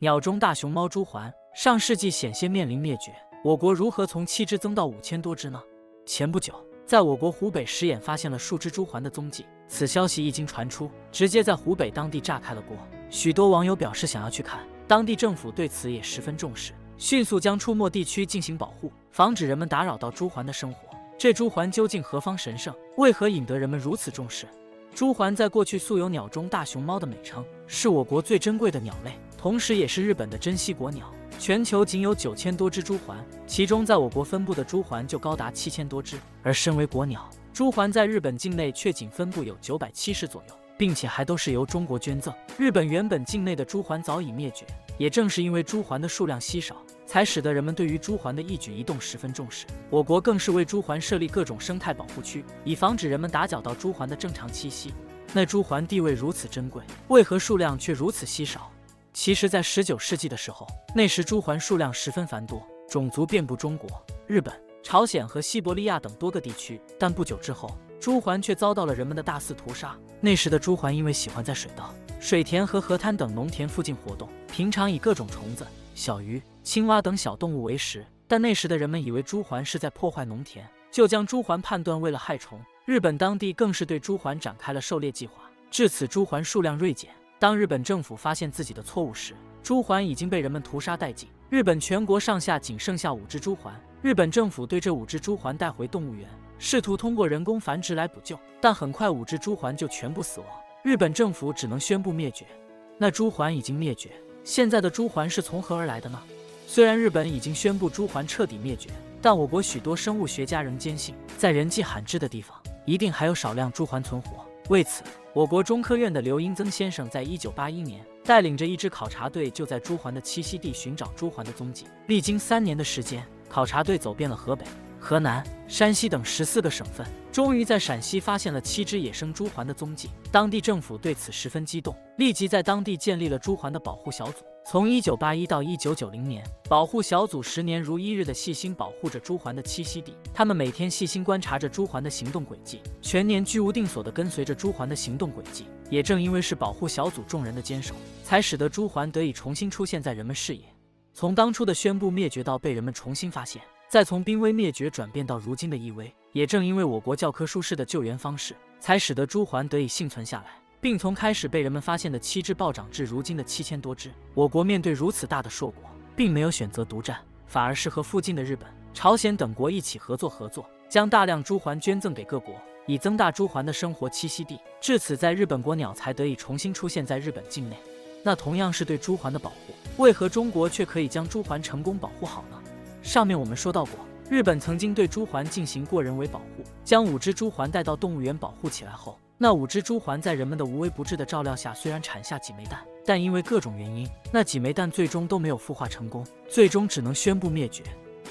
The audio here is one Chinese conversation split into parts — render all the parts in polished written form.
鸟中大熊猫朱鹮上世纪险些面临灭绝，我国如何从7只增到5000多只呢？前不久，在我国湖北十堰发现了数只朱鹮的踪迹，此消息一经传出，直接在湖北当地炸开了锅。许多网友表示想要去看，当地政府对此也十分重视，迅速将出没地区进行保护，防止人们打扰到朱鹮的生活。这朱鹮究竟何方神圣？为何引得人们如此重视？朱鹮在过去素有鸟中大熊猫的美称，是我国最珍贵的鸟类，同时也是日本的珍稀国鸟。全球仅有9000多只朱鹮，其中在我国分布的朱鹮就高达7000多只。而身为国鸟，朱鹮在日本境内却仅分布有970左右，并且还都是由中国捐赠。日本原本境内的朱鹮早已灭绝，也正是因为朱鹮的数量稀少，才使得人们对于朱鹮的一举一动十分重视。我国更是为朱鹮设立各种生态保护区，以防止人们打搅到朱鹮的正常栖息。那朱鹮地位如此珍贵，为何数量却如此稀少？其实，在19世纪的时候，那时朱鹮数量十分繁多，种族遍布中国、日本、朝鲜和西伯利亚等多个地区。但不久之后，朱鹮却遭到了人们的大肆屠杀。那时的朱鹮因为喜欢在水稻、水田和河滩等农田附近活动，平常以各种虫子、小鱼、青蛙等小动物为食。但那时的人们以为朱鹮是在破坏农田，就将朱鹮判断为了害虫。日本当地更是对朱鹮展开了狩猎计划，至此朱鹮数量锐减。当日本政府发现自己的错误时，朱鹮已经被人们屠杀殆尽。日本全国上下仅剩下5只朱鹮，日本政府对这5只朱鹮带回动物园，试图通过人工繁殖来补救，但很快5只朱鹮就全部死亡，日本政府只能宣布灭绝。那朱鹮已经灭绝，现在的朱鹮是从何而来的呢？虽然日本已经宣布朱鹮彻底灭绝，但我国许多生物学家仍坚信，在人迹罕至的地方，一定还有少量朱鹮存活。为此，我国中科院的刘英增先生在1981年带领着一支考察队，就在朱鹮的栖息地寻找朱鹮的踪迹。历经3年的时间，考察队走遍了河北、河南、山西等14个省份，终于在陕西发现了7只野生朱鹮的踪迹。当地政府对此十分激动，立即在当地建立了朱鹮的保护小组。从1981到1990年，保护小组10年如一日的细心保护着朱鹮的栖息地。他们每天细心观察着朱鹮的行动轨迹，全年居无定所地跟随着朱鹮的行动轨迹。也正因为是保护小组众人的坚守，才使得朱鹮得以重新出现在人们视野。从当初的宣布灭绝到被人们重新发现，再从濒危灭绝转变到如今的易危。也正因为我国教科书式的救援方式，才使得朱鹮得以幸存下来，并从开始被人们发现的7只暴涨至如今的7000多只。我国面对如此大的硕果，并没有选择独占，反而是和附近的日本、朝鲜等国一起合作，将大量朱鹮捐赠给各国，以增大朱鹮的生活栖息地。至此，在日本国鸟才得以重新出现在日本境内。那同样是对朱鹮的保护，为何中国却可以将朱鹮成功保护好呢？上面我们说到过，日本曾经对朱鹮进行过人为保护，将5只朱鹮带到动物园保护起来后，那5只朱鹮在人们的无微不至的照料下，虽然产下几枚蛋，但因为各种原因，那几枚蛋最终都没有孵化成功，最终只能宣布灭绝。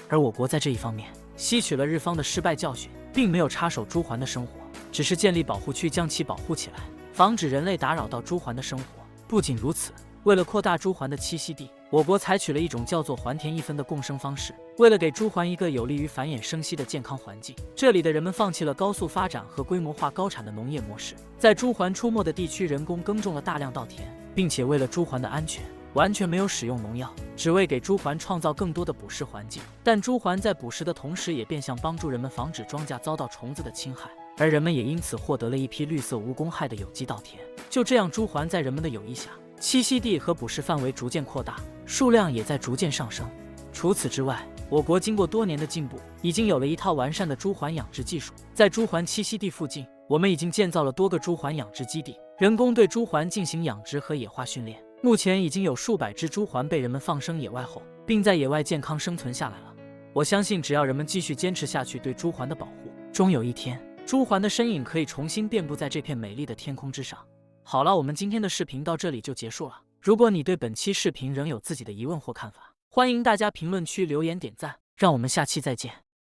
而我国在这一方面吸取了日方的失败教训，并没有插手朱鹮的生活，只是建立保护区将其保护起来，防止人类打扰到朱鹮的生活。不仅如此，为了扩大朱鹮的栖息地，我国采取了一种叫做还田一分的共生方式。为了给朱鹮一个有利于繁衍生息的健康环境，这里的人们放弃了高速发展和规模化高产的农业模式，在朱鹮出没的地区人工耕种了大量稻田，并且为了朱鹮的安全，完全没有使用农药，只为给朱鹮创造更多的捕食环境。但朱鹮在捕食的同时，也变相帮助人们防止庄稼遭到虫子的侵害，而人们也因此获得了一批绿色无公害的有机稻田。就这样，朱鹮在人们的有益下，栖息地和捕食范围逐渐扩大，数量也在逐渐上升。除此之外，我国经过多年的进步，已经有了一套完善的朱鹮养殖技术。在朱鹮栖息地附近，我们已经建造了多个朱鹮养殖基地，人工对朱鹮进行养殖和野化训练。目前已经有数百只朱鹮被人们放生野外后，并在野外健康生存下来了。我相信，只要人们继续坚持下去对朱鹮的保护，终有一天，朱鹮的身影可以重新遍布在这片美丽的天空之上。好了，我们今天的视频到这里就结束了。如果你对本期视频仍有自己的疑问或看法，欢迎大家评论区留言点赞，让我们下期再见。